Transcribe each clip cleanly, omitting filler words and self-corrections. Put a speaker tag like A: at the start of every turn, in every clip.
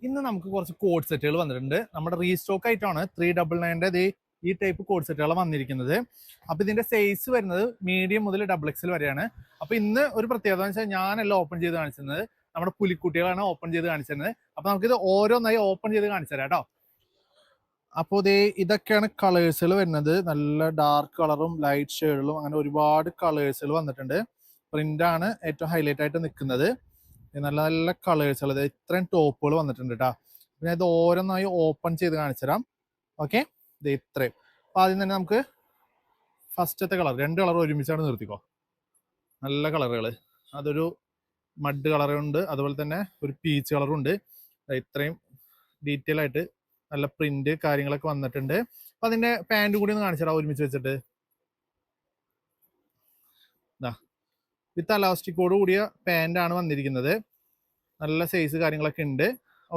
A: ഇന്ന് നമുക്ക് കുറച്ച് കോഡ് സെറ്റുകൾ വന്നിട്ടുണ്ട്. നമ്മുടെ റീസ്റ്റോക്ക് ആയിട്ടാണ് 399 ഈ ടൈപ്പ് കോഡ് സെറ്റുകൾ വന്നിരിക്കുന്നത്. അപ്പൊ ഇതിന്റെ സൈസ് വരുന്നത് മീഡിയം മുതൽ XXL വരെയാണ്. അപ്പൊ ഇന്ന് ഒരു പ്രത്യേകത എന്ന് വെച്ചാൽ ഞാനല്ല ഓപ്പൺ ചെയ്ത് കാണിച്ചിരുന്നത്, നമ്മുടെ പുലിക്കുട്ടികളാണ് ഓപ്പൺ ചെയ്ത് കാണിച്ചിരുന്നത്. അപ്പൊ നമുക്കിത് ഓരോന്നായി ഓപ്പൺ ചെയ്ത് കാണിച്ചു തരാം കേട്ടോ. അപ്പോൾ ഇതൊക്കെയാണ് കളേഴ്സുകൾ വരുന്നത്. നല്ല ഡാർക്ക് കളറും ലൈറ്റ് ഷെയ്ഡുകളും അങ്ങനെ ഒരുപാട് കളേഴ്സുകൾ വന്നിട്ടുണ്ട്. പ്രിന്റാണ് ഏറ്റവും ഹൈലൈറ്റ് ആയിട്ട് നിൽക്കുന്നത്. നല്ല നല്ല കളേഴ്സുകൾ, ഇത്രയും ടോപ്പുകൾ വന്നിട്ടുണ്ട് കേട്ടോ. പിന്നെ ഇത് ഓരോന്നായി ഓപ്പൺ ചെയ്ത് കാണിച്ചു തരാം. ഓക്കെ, ഇത് ഇത്രയും. അപ്പൊ ആദ്യം തന്നെ നമുക്ക് ഫസ്റ്റത്തെ കളർ, 2 കളർ ഒരുമിച്ചാണ് നിർത്തിക്കോ. നല്ല കളറുകൾ, അതൊരു മഡ് കളറുണ്ട്, അതുപോലെ തന്നെ ഒരു പീച്ച് കളറും ഉണ്ട്. ഇത്രയും ഡീറ്റെയിൽ ആയിട്ട് നല്ല പ്രിന്റ് കാര്യങ്ങളൊക്കെ വന്നിട്ടുണ്ട്. അപ്പൊ അതിന്റെ പാന്റ് കൂടി ഒന്ന് കാണിച്ചു തരാം ഒരുമിച്ച് വെച്ചിട്ട്. വിത്ത് അലാസ്റ്റിക്കോട് കൂടിയ പാന്റ് ആണ് വന്നിരിക്കുന്നത്. നല്ല സൈസ് കാര്യങ്ങളൊക്കെ ഉണ്ട്.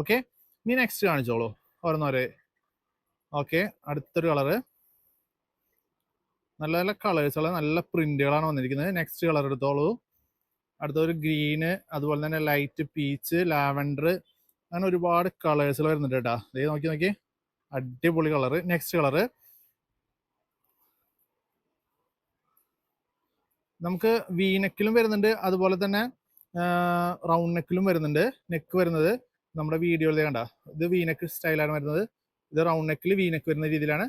A: ഓക്കെ, ഇനി നെക്സ്റ്റ് കാണിച്ചോളൂ ഓരോന്നോരെ. ഓക്കെ, അടുത്തൊരു കളറ്, നല്ല നല്ല കളേഴ്സുള്ള നല്ല പ്രിന്റുകളാണ് വന്നിരിക്കുന്നത്. നെക്സ്റ്റ് കളർ എടുത്തോളൂ. അടുത്തൊരു ഗ്രീന്, അതുപോലെ തന്നെ ലൈറ്റ് പീച്ച്, ലാവൻഡർ, അങ്ങനെ ഒരുപാട് കളേഴ്സുകൾ വരുന്നുണ്ട് കേട്ടോ. ഇതേ നോക്കി നോക്കി, അടിപൊളി കളറ്. നെക്സ്റ്റ് കളറ് നമുക്ക് വീനെക്കിലും വരുന്നുണ്ട്, അതുപോലെ തന്നെ റൗണ്ട് നെക്കിലും വരുന്നുണ്ട്. നെക്ക് വരുന്നത് നമ്മുടെ വീഡിയോയിൽ കണ്ട, ഇത് വീനെക്ക് സ്റ്റൈലാണ് വരുന്നത്. ഇത് റൗണ്ട് നെക്കിൽ വീനെക്ക് വരുന്ന രീതിയിലാണ്.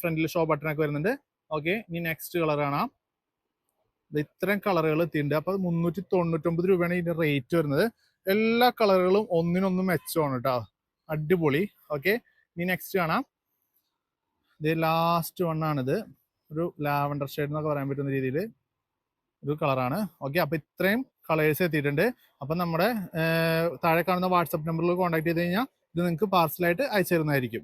A: ഫ്രണ്ടിൽ ഷോ ബട്ടണൊക്കെ വരുന്നുണ്ട്. ഓക്കെ, ഇനി നെക്സ്റ്റ് കളർ കാണാം. ഇത്രയും കളറുകൾ എത്തിയിട്ടുണ്ട്. അപ്പൊ 399 രൂപയാണ് ഇതിന്റെ റേറ്റ് വരുന്നത്. എല്ലാ കളറുകളും ഒന്നിനൊന്നും മെച്ചമാണ് കേട്ടോ, അടിപൊളി. ഓക്കെ, ഇനി നെക്സ്റ്റ് കാണാം. ഇത് ലാസ്റ്റ് വൺ ആണിത്. ഒരു ലാവൻഡർ ഷെയ്ഡ് എന്നൊക്കെ പറയാൻ പറ്റുന്ന രീതിയിൽ ഒരു കളറാണ്. ഓക്കെ, അപ്പൊ ഇത്രയും കളേഴ്സ് എത്തിയിട്ടുണ്ട്. അപ്പൊ നമ്മുടെ താഴെ കാണുന്ന വാട്സപ്പ് നമ്പറിൽ കോൺടാക്ട് ചെയ്ത് കഴിഞ്ഞാൽ ഇത് നിങ്ങൾക്ക് പാർസലായിട്ട് അയച്ചു തരുന്നതായിരിക്കും.